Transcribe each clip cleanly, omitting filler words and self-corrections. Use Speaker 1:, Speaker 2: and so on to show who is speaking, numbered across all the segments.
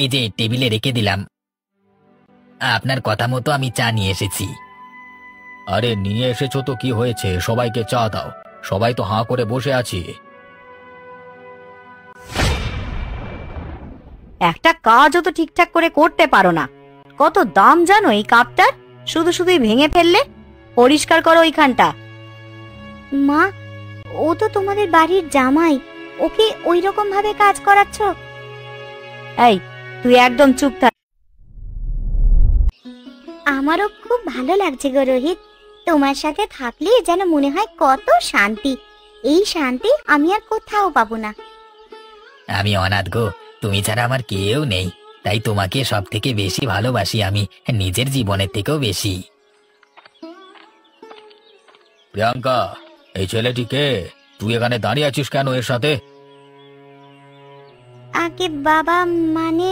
Speaker 1: এই যে টেবিলে রেখে দিলাম। আপনার কথা মতো আমি চা নিয়ে এসেছি। আরে নিয়ে এসেছো তো কি হয়েছে, সবাইকে চা দাও, সবাই তো হাঁ করে বসে আছি।
Speaker 2: একটা কাজও তো ঠিকঠাক করে করতে পারো না। কত দাম জানো এই কাপটার? শুধু শুধুই ভেঙে ফেললে। পরিষ্কার করো ওইখানটা।
Speaker 3: মা, ও তো তোমাদের বাড়ির জামাই, ওকে ওই রকম ভাবে কাজ করাচ্ছ?
Speaker 2: এই, তুই একদম চুপ থাক।
Speaker 3: আমারও খুব ভালো লাগছে গো রোহিত, তোমার সাথে থাকলে যেন মনে হয় কত শান্তি। এই শান্তি আমি আর কোথাও পাবো না।
Speaker 1: আমি অনাথ গো, তুমি ছাড়া আমার কেউ নেই, তাই তোমাকে সব থেকে বেশি ভালোবাসি আমি, নিজের জীবনের থেকেও বেশি। প্রিয়াঙ্কা, এই ছেলেটিকে, তুই এখানে দাঁড়িয়ে আছিস কেন এর সাথে?
Speaker 3: আগে বাবা, মানে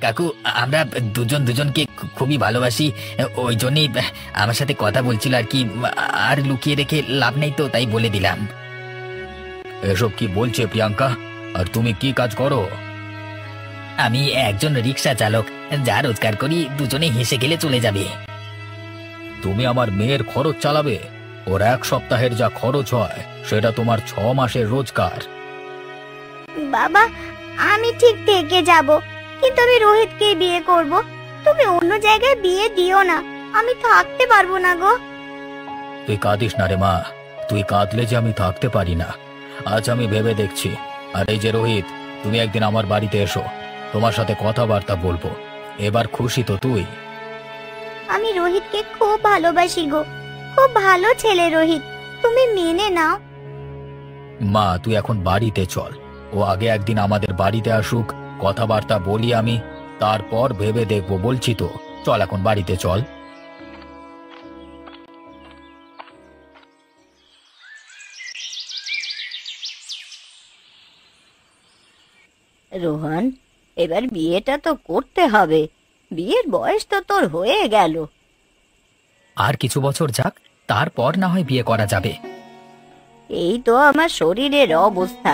Speaker 1: কাকু, আমরা দুজন দুজনকে খুবই ভালোবাসি, ওই জন্যই আমার সাথে কথা বলছিল আর কি, আর লুকিয়ে রেখে লাভ নেই তো তাই বলে দিলাম। এসব কি বলছে প্রিয়াঙ্কা? আর তুমি কি কাজ করো? আমি একজন রিক্সা চালক, যা রোজগার করি দুজনে হেসে গেলে চলে যাবে। তুমি আমার মেয়ের খরচ চালাবে? ওর এক সপ্তাহের যা খরচ হয় সেটা তোমার 6 মাসের রোজগার।
Speaker 3: বাবা, আমি ঠিক থেকে যাব, কিন্তু আমি রোহিতকেই বিয়ে করব। তুমি অন্য জায়গায় বিয়ে দিও না, আমি থাকতে পারবো না গো।
Speaker 1: তুই কাঁদিস না রে মা, তুই কাঁদলে যে আমি থাকতে পারি না। আজ আমি ভেবে দেখছি। আর এই যে রোহিত, তুমি একদিন আমার বাড়িতে এসো, তোমার সাথে কথাবার্তা বলবো। এবার খুশি তো তুই?
Speaker 3: আমি রোহিতকে খুব ভালোবাসি গো, খুব ভালো ছেলে রোহিত, তুমি মেনে নাও।
Speaker 1: মা, তুই এখন বাড়িতে চল, ও আগে একদিন আমাদের বাড়িতে আসুক, কথাবার্তা বলি আমি, তারপর ভেবে দেখবো, বলছি তো। চল এখন বাড়িতে চল।
Speaker 2: রোহন, এবার বিয়েটা তো করতে হবে। বিয়ের বয়স তো তোর হয়ে গেল।
Speaker 1: আর কিছু বছর যাক, তারপর না হয় বিয়ে করা যাবে।
Speaker 2: এই তো আমার শরীরের অবস্থা,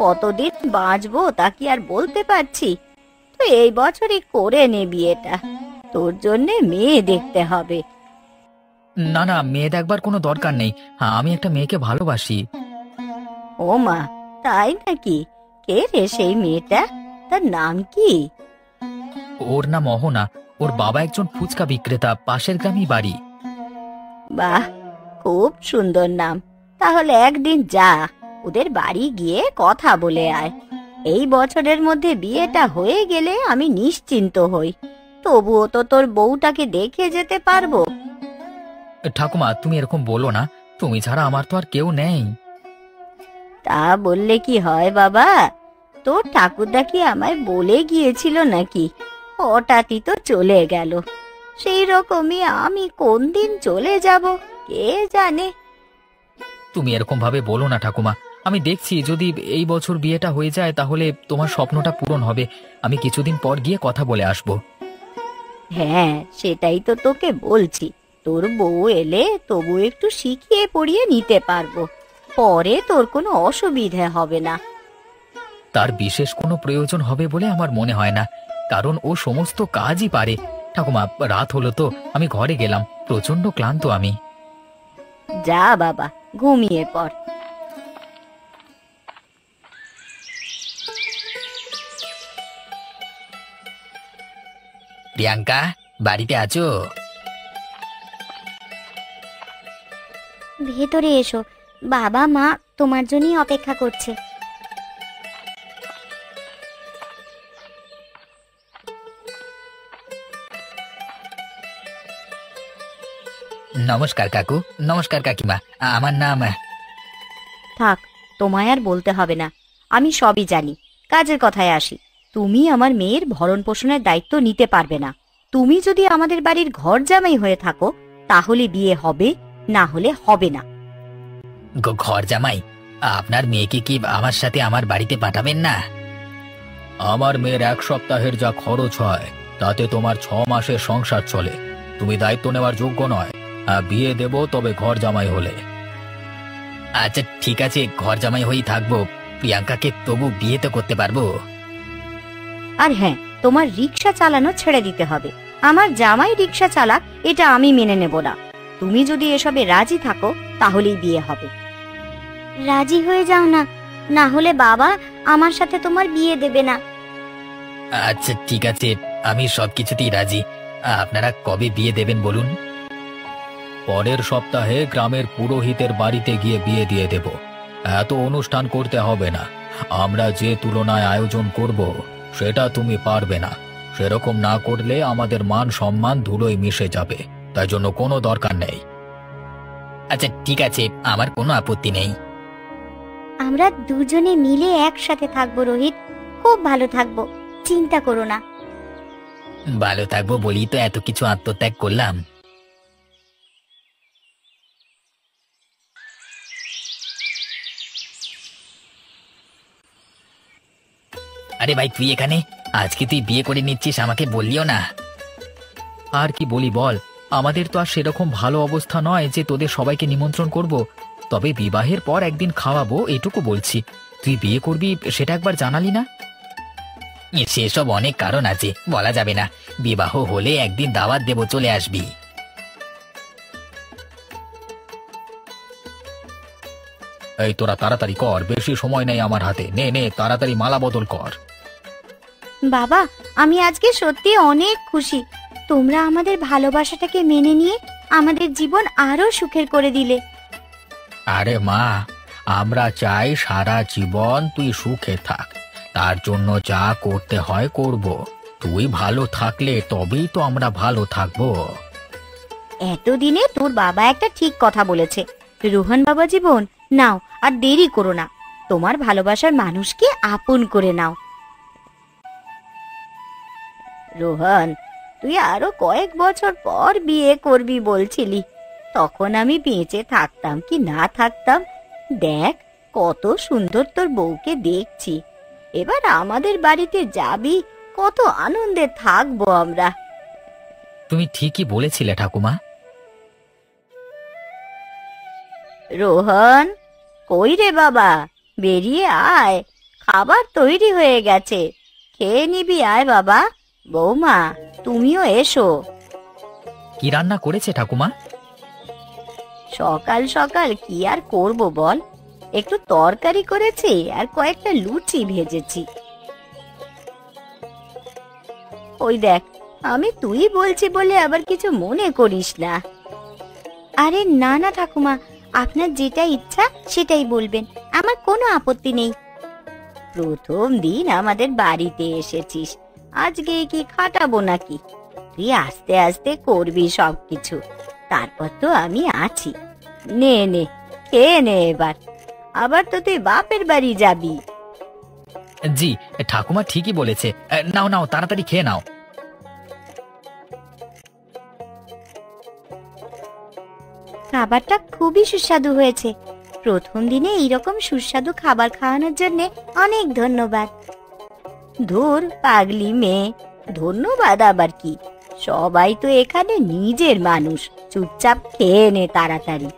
Speaker 2: কতদিন বাঁচবো তা কি আর বলতে পারছি। তো এই বছরই করে নে বিয়েটা, তোর জন্য মেয়ে দেখতে হবে।
Speaker 1: না না, মেয়ে দেখবার কোনো দরকার নেই, আমি একটা মেয়েকে ভালোবাসি।
Speaker 2: ও মা, তাই নাকি? কে রে সেই মেয়েটা? তার নাম কি?
Speaker 1: ওর নাম অহনা, ওর বাবা একজন ফুচকা বিক্রেতা, পাশের গ্রামই বাড়ি।
Speaker 2: বাহ, খুব সুন্দর নাম। তাহলে একদিন যা, ওদের বাড়ি গিয়ে কথা বলে আয়। এই বছরের মধ্যে বিয়েটা হয়ে গেলে আমি নিশ্চিন্ত হই। তবুও তো তোর বউটাকে দেখে যেতে পারবো।
Speaker 1: ঠাকুমা, তুমি এরকম বলো না, তুমি ছাড়া আমার তো আর কেউ নেই।
Speaker 2: তা বললে কি হয় বাবা? তোর ঠাকুরদা কি আমায় বলে গিয়েছিল নাকি? হঠাৎই তো চলে গেল। সেই রকমই আমি কোন দিন চলে যাব কে জানে।
Speaker 1: তুমি এরকম ভাবে বলো না ঠাকুমা, আমি দেখছি যদি এই বছর বিয়েটা হয়ে যায় তাহলে তোমার স্বপ্নটা পূরণ হবে। আমি কিছুদিন পর গিয়ে কথা বলে আসব।
Speaker 2: হ্যাঁ, সেটাই তো তোকে বলছি। তোর বউ এলে তবু একটু শিখিয়ে পড়িয়ে নিতে পারবো, পরে তোর কোনো অসুবিধে হবে না।
Speaker 1: তার বিশেষ কোনো প্রয়োজন হবে বলে আমার মনে হয় না, কারণ ও সমস্ত কাজই পারে। ঠাকুমা, রাত হলো তো, আমি ঘরে গেলাম, প্রচন্ড ক্লান্ত আমি।
Speaker 2: যা বাবা, ঘুমিয়ে পড়।
Speaker 1: প্রিয়াঙ্কা, বাড়িতে আছো?
Speaker 3: ভেতরে এসো, বাবা মা তোমার জন্যই অপেক্ষা করছে।
Speaker 1: নমস্কার কাকু, নমস্কার কাকিমা, আমার নাম।
Speaker 2: থাক, তোমায় আর বলতে হবে না, আমি সবই জানি। কাজের কথায় আসি। তুমি আমার মেয়ের ভরণ পোষণের দায়িত্ব নিতে পারবে না। তুমি যদি আমাদের বাড়ির ঘর জামাই হয়ে থাকো তাহলে বিয়ে হবে, না হলে হবে না।
Speaker 1: ঘর জামাই? আপনার মেয়েকে কি আমার সাথে আমার বাড়িতে পাঠাবেন না? আমার মেয়ের এক সপ্তাহের যা খরচ হয় তাতে তোমার 6 মাসের সংসার চলে। তুমি দায়িত্ব নেওয়ার যোগ্য নয়। বিয়ে দেব তবে ঘর জামাই হলে। আচ্ছা ঠিক আছে, ঘর জামাই হয়েই থাকবো। প্রিয়াঙ্কাকে তবু বিয়ে তো করতে পারবো।
Speaker 2: আর হ্যাঁ, তোমার রিক্সা চালানো ছেড়ে দিতে হবে। আমার জামাই রিক্সা চালাক এটা আমি মেনে নেব না। তুমি যদি এসবে রাজি থাকো তাহলেই বিয়ে হবে।
Speaker 3: রাজি হয়ে যাও না, না হলে বাবা আমার সাথে তোমার বিয়ে দেবে না।
Speaker 1: আচ্ছা ঠিক আছে, আমি সবকিছুতেই রাজি। আপনারা কবে বিয়ে দেবেন বলুন?
Speaker 4: পরের সপ্তাহে গ্রামের পুরোহিতের বাড়িতে গিয়ে বিয়ে দিয়ে দেব। এত অনুষ্ঠান করতে হবে না। আমরা যে তুলনায় আয়োজন করব সেটা তুমি পারবে না। সেরকম না করলে আমাদের মান সম্মান ধুলোয় মিশে যাবে, তাই জন্য কোনো দরকার নেই।
Speaker 1: আচ্ছা ঠিক আছে, আমার কোনো আপত্তি নেই।
Speaker 3: আমরা দুজনে মিলে একসাথে থাকবো রোহিত, খুব ভালো থাকবো, চিন্তা করো না।
Speaker 1: ভালো থাকবো বলি তো এত কিছু আত্মত্যাগ করলাম। আরে ভাই, তুই এখানে? আজকে তুই বিয়ে করে নিচ্ছিস, আমাকে বললিও না।
Speaker 4: আর কি বলি বল, আমাদের তো আর সেরকম ভালো অবস্থা নয় যে তোদের সবাইকে নিমন্ত্রণ করব। তবে বিবাহের পর একদিন খাওয়াবো, এটুকু বলছি। তুই বিয়ে করবি সেটা একবার জানালি না?
Speaker 1: সেসব অনেক কারণ আছে, বলা যাবে না। বিবাহ হলে একদিন দাওয়াত দেবো, চলে আসবি।
Speaker 4: এই তোরা তাড়াতাড়ি কর, বেশি সময় নেই আমার হাতে। নে নে, তাড়াতাড়ি মালা বদল কর।
Speaker 3: বাবা, আমি আজকে সত্যি অনেক খুশি। তোমরা আমাদের ভালোবাসাটাকে মেনে নিয়ে আমাদের জীবন আরো সুখের করে দিলে।
Speaker 4: আরে মা, আমরা চাই সারা জীবন তুই সুখে থাক। তার জন্য যা করতে হয় করব। তুই ভালো থাকলে তবেই তো আমরা ভালো থাকবো।
Speaker 2: এতদিনে তোর বাবা একটা ঠিক কথা বলেছে। রোহন বাবা জীবন, নাও আর দেরি করো না, তোমার ভালোবাসার মানুষকে আপন করে নাও। রোহন, তুই আরো কয়েক বছর পর বিয়ে করবি বলছিলি, তখন আমি বেঁচে থাকতাম কি না থাকতাম, দেখ কত সুন্দর তোর বউকে দেখছি। এবার আমাদের বাড়িতে যাবি, কত আনন্দে থাকবো আমরা।
Speaker 1: তুমি ঠিকই বলেছিলে ঠাকুমা।
Speaker 2: রোহন, কই রে বাবা, বেরিয়ে আয়, খাবার তৈরি হয়ে গেছে, খেয়ে নিবি, আয় বাবা। বৌমা, তুমিও এসো।
Speaker 1: কি রান্না করেছে ঠাকুমা?
Speaker 2: সকাল সকাল কি আর করব বল, একটু তরকারি করেছি আর কয়েকটা লুচি ভেজেছি। ওই দেখ, আমি তুই বলছি বলে আবার কিছু মনে করিস না।
Speaker 3: আরে না না ঠাকুমা, আপনার যেটা ইচ্ছা সেটাই বলবেন, আমার কোনো আপত্তি নেই।
Speaker 2: প্রথম দিন আমাদের বাড়িতে এসেছিস, আজকে কি খাটাবো নাকি? তুই আস্তে আস্তে করবি সবকিছু, তারপর তো আমি আছি। নে নে, খেয়ে নে এবার, আবার তো তুই বাপের বাড়ি যাবি।
Speaker 1: জি, ঠাকুমা ঠিকই বলেছে। নাও নাও, তাড়াতাড়ি খেয়ে নাও।
Speaker 3: খাবারটা খুবই সুস্বাদু হয়েছে। প্রথম দিনে এইরকম সুস্বাদু খাবার খাওয়ানোর জন্য অনেক ধন্যবাদ।
Speaker 2: ধুর পাগলি মেয়ে, ধন্যবাদ আবার কি, সবাই তো এখানে নিজের মানুষ। চুপচাপ খেয়ে নে তাড়াতাড়ি।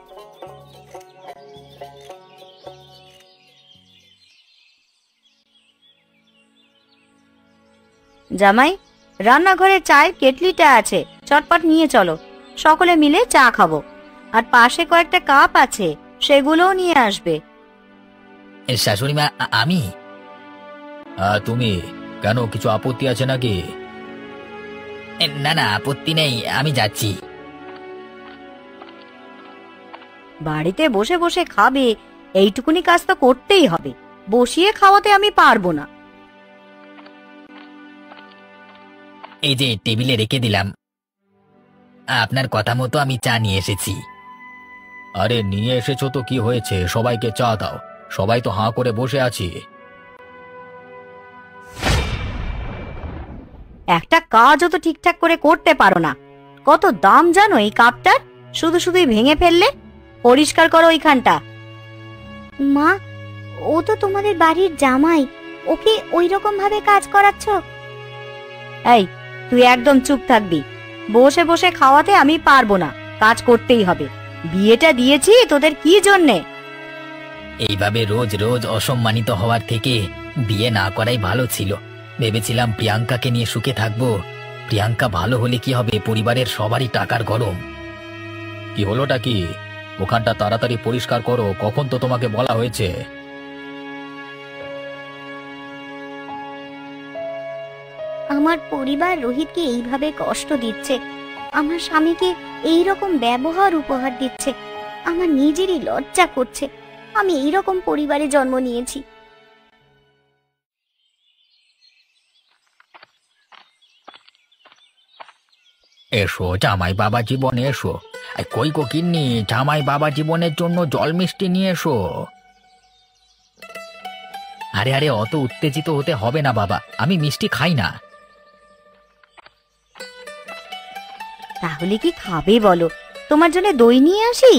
Speaker 2: জামাই, রান্নাঘরে চায়ের কেটলিটা আছে, চটপট নিয়ে চলো, সকলে মিলে চা খাবো। আর পাশে কয়েকটা কাপ আছে, সেগুলোও নিয়ে আসবে।
Speaker 1: শাশুড়ি মা, আমি?
Speaker 4: হ্যাঁ তুমি, কেন কিছু আপত্তি আছে নাকি?
Speaker 1: না না, আপত্তি নেই, আমি যাচ্ছি।
Speaker 2: বাড়িতে বসে বসে খাবে, এইটুকুনি কাজ তো করতেই হবে, বসিয়ে খাওয়াতে আমি পারবো না।
Speaker 1: এই যে টেবিলে রেখে দিলাম, আপনার কথা মতো আমি চা নিয়ে এসেছি।
Speaker 4: আরে নিয়ে এসেছো তো কি হয়েছে, সবাইকে চা দাও, সবাই তো হাঁ করে বসে আছি।
Speaker 2: একটা কাজও তো ঠিকঠাক করে করতে পারো না। কত দাম জানো এই কাপটার, শুধু শুধুই ভেঙে ফেললে। পরিষ্কার করো ওইখানটা।
Speaker 3: মা, ও তো তোমাদের বাড়ির জামাই, ওকে ওই রকম ভাবে কাজ করাচ্ছ?
Speaker 2: এই, তুই একদম চুপ থাকবি। বসে বসে খাওয়াতে আমি পারবো না, কাজ করতেই হবে। বিয়েটা দিয়েছি তোদের কি জন্যে?
Speaker 1: এইভাবে রোজ রোজ অসম্মানিত হওয়ার থেকে বিয়ে না করাই ভালো ছিল। ভেবেছিলাম প্রিয়াঙ্কাকে নিয়ে সুখে থাকবো। প্রিয়াঙ্কা ভালো হলে কি হবে, পরিবারের সবারই টাকার গরম।
Speaker 4: কি হলোটা কি? ওখানটা তাড়াতাড়ি পরিষ্কার করো, কখন তো তোমাকে বলা হয়েছে।
Speaker 3: আমার পরিবার রোহিতকে এইভাবে কষ্ট দিচ্ছে, আমার স্বামীকে এই রকম ব্যবহার উপহার দিচ্ছে। আমার নিজেরই লজ্জা করছে, আমি এই রকম পরিবারে জন্ম নিয়েছি।
Speaker 1: এসো জামাই বাবা জীবনে এসো। কই গো কিন্নি, জামাই বাবা জীবনের জন্য জল মিষ্টি নিয়ে এসো। আরে আরে, অত উত্তেজিত হতে হবে না বাবা, আমি মিষ্টি খাই না।
Speaker 2: তাহলে কি খাবে বলো? তোমার জন্য দই নিয়ে আসি,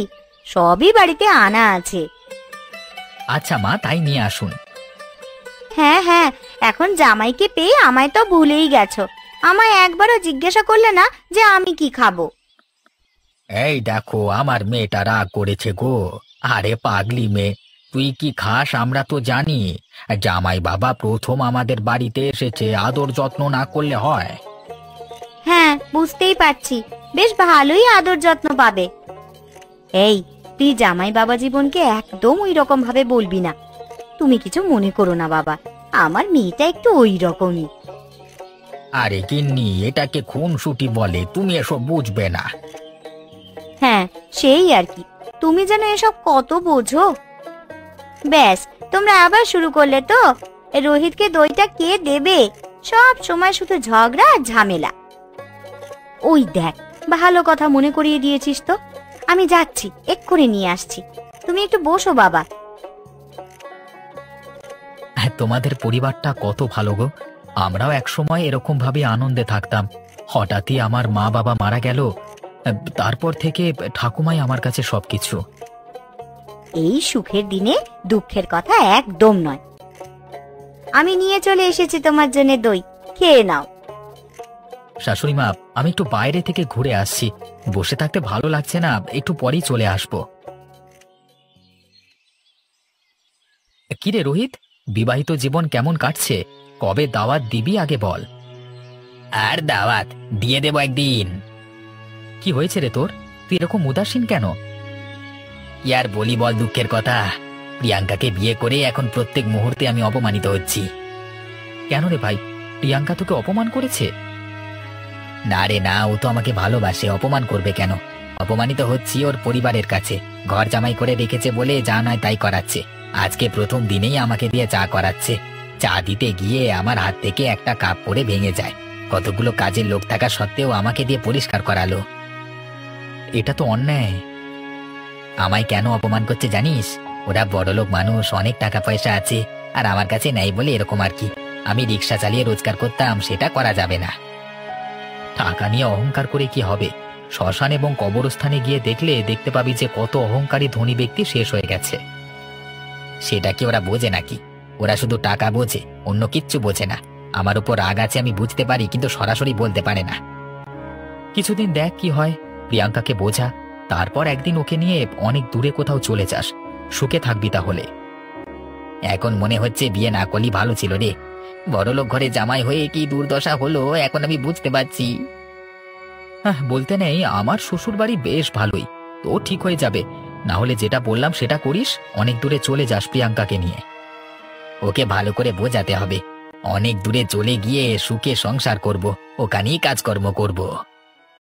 Speaker 2: সবই বাড়িতে আনা আছে।
Speaker 1: আচ্ছা মা, তাই নিয়ে আসুন।
Speaker 2: হ্যাঁ হ্যাঁ, এখন জামাইকে পেয়ে আমায় তো ভুলেই গেছো। আমায় একবারও জিজ্ঞাসা করলে না যে আমি কি খাবো।
Speaker 1: এই দেখো, আমার মেয়েটা রাগ করেছে গো। আরে পাগলি মেয়ে, তুই কি খাস আমরা তো জানি। জামাই বাবা প্রথম আমাদের বাড়িতে এসেছে, আদর যত্ন না করলে হয়?
Speaker 2: হ্যাঁ, বুঝতেই পারছি, বেশ ভালোই আদর যত্ন পাবে। এই, তুই জামাই বাবা জীবনকে একদম ওই রকম ভাবে বলবি না। তুমি কিছু মনে করো না বাবা, আমার মেয়েটা একটু ওই রকমই।
Speaker 1: আরে গিন্নি, এটাকে খুনসুটি বলে, তুমি এসব বুঝবে না।
Speaker 2: হ্যাঁ, সেই আর কি, তুমি যেন এসব কত বোঝো। ব্যাস, তোমরা আবার শুরু করলে তো। রোহিতকে দইটা কে দেবে? সব সময় শুধু ঝগড়া আর ঝামেলা। ওই দেখ, ভালো কথা মনে করিয়ে দিয়েছিস তো। আমি যাচ্ছি, এক্ষুনি নিয়ে আসছি। তুমি একটু বসো বাবা।
Speaker 1: তোমাদের পরিবারটা কত ভালো গো। আমরাও একসময় এরকম ভাবে আনন্দে থাকতাম। হঠাৎই আমার মা বাবা মারা গেল, তারপর থেকে ঠাকুমাই আমার কাছে সবকিছু।
Speaker 2: এই সুখের দিনে দুঃখের কথা একদম নয়। আমি নিয়ে চলে এসেছি তোমার জন্য দই, খেয়ে নাও।
Speaker 1: শাশুড়ি মা, আমি একটু বাইরে থেকে ঘুরে আসছি, বসে থাকতে ভালো লাগছে না, একটু পরেই চলে আসবো। কিরে রোহিত, বিবাহিত জীবন কেমন কাটছে? কবে দাওয়াত দিবি আগে বল। আর দাওয়াত দিয়ে দেব একদিন। কি হয়েছে রে তোর, তুই এরকম উদাসীন কেন? কি আর বলি বল দুঃখের কথা। প্রিয়াঙ্কাকে বিয়ে করে এখন প্রত্যেক মুহূর্তে আমি অপমানিত হচ্ছি। কেন রে ভাই, প্রিয়াঙ্কা তোকে অপমান করেছে? না রে না, ও তো আমাকে ভালোবাসে, অপমান করবে কেন? অপমানিত হচ্ছি ওর পরিবারের কাছে। ঘর জামাই করে রেখেছে বলে যা নয় তাই করাচ্ছে। আজকে প্রথম দিনেই আমাকে দিয়ে চা করাচ্ছে। চা দিতে গিয়ে আমার হাত থেকে একটা কাপ পড়ে ভেঙে যায়। কতগুলো কাজের লোক থাকা সত্ত্বেও আমাকে দিয়ে পরিষ্কার করালো। এটা তো অন্যায়। আমায় কেন অপমান করছে জানিস? ওরা বড়লোক মানুষ, অনেক টাকা পয়সা আছে, আর আমার কাছে নেই বলে এরকম আর কি। আমি রিক্সা চালিয়ে রোজগার করতাম, সেটা করা যাবে না। টাকা নিয়ে অহংকার করে কি হবে? শ্মশান এবং কবরস্থানে গিয়ে দেখলে দেখতে পাবি যে কত অহংকারী ধনী ব্যক্তি শেষ হয়ে গেছে। সেটা কি ওরা বোঝে নাকি? ওরা শুধু টাকা বোঝে, অন্য কিচ্ছু বোঝে না। আমার উপর রাগ আছে আমি বুঝতে পারি, কিন্তু সরাসরি বলতে পারে না। কিছুদিন দেখ কি হয়, প্রিয়াঙ্কাকে বোঝা, তারপর একদিন ওকে নিয়ে অনেক দূরে কোথাও চলে যাস, সুখে থাকবি তাহলে। এখন মনে হচ্ছে বিয়ে না করলেই ভালো ছিল রে। বড়লোক ঘরে জামাই হয়ে কি দুর্দশা হলো এখন আমি বুঝতে পারছি। হ্যাঁ, বলতে নেই, আমার শ্বশুর বাড়ি বেশ ভালোই, তো ঠিক হয়ে যাবে। না হলে যেটা বললাম সেটা করিস, অনেক দূরে চলে যাস প্রিয়াঙ্কাকে নিয়ে। ওকে ভালো করে বোঝাতে হবে, অনেক দূরে চলে গিয়ে সুখে সংসার করব, ওখানেই কাজকর্ম করব।